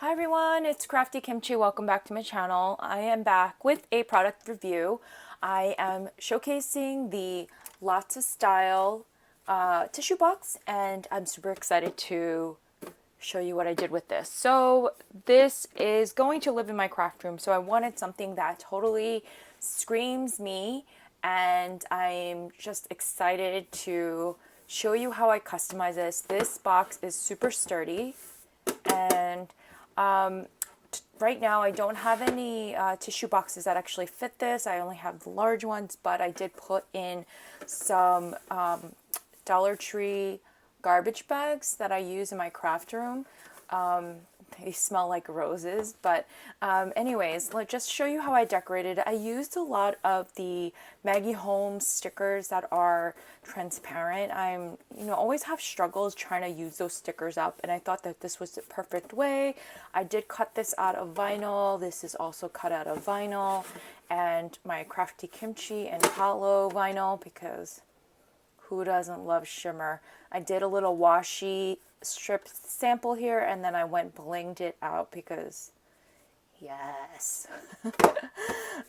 Hi everyone, it's Crafty Kimchi. Welcome back to my channel. I am back with a product review. I am showcasing the Lotsa style tissue box, and I'm super excited to show you what I did with this. So this is going to live in my craft room, so I wanted something that totally screams me, and I'm just excited to show you how I customize this. This box is super sturdy, and right now I don't have any tissue boxes that actually fit this. I only have the large ones, but I did put in some Dollar Tree garbage bags that I use in my craft room. They smell like roses, but anyways, let's just show you how I decorated. I used a lot of the Maggie Holmes stickers that are transparent. Always have struggles trying to use those stickers up, and I thought that this was the perfect way. I did cut this out of vinyl. This is also cut out of vinyl, and my Crafty Kimchi and hollow vinyl, because who doesn't love shimmer? I did a little washi strip sample here, and then I went blinged it out because yes.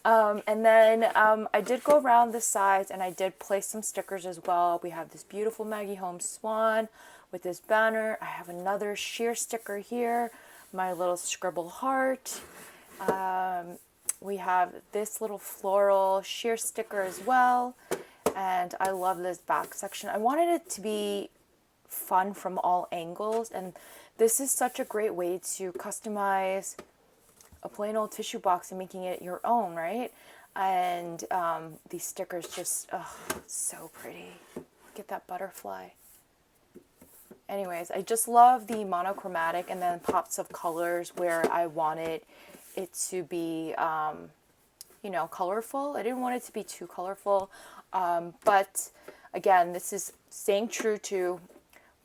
And then I did go around the sides, and I did place some stickers as well. We have this beautiful Maggie Holmes swan with this banner. I have another sheer sticker here, my little scribble heart. We have this little floral sheer sticker as well. And I love this back section. I wanted it to be fun from all angles, and this is such a great way to customize a plain old tissue box and making it your own, right? And these stickers just, so pretty. Look at that butterfly. Anyways, I just love the monochromatic and then pops of colors where I wanted it to be, colorful. I didn't want it to be too colorful. But again, this is staying true to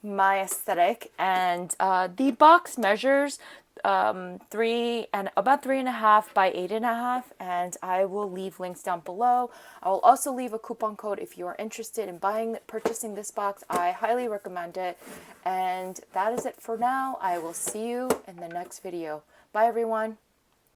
my aesthetic, and the box measures about 3.5 by 8.5, and I will leave links down below. I will also leave a coupon code if you are interested in purchasing this box. I highly recommend it. And that is it for now. I will see you in the next video. Bye everyone.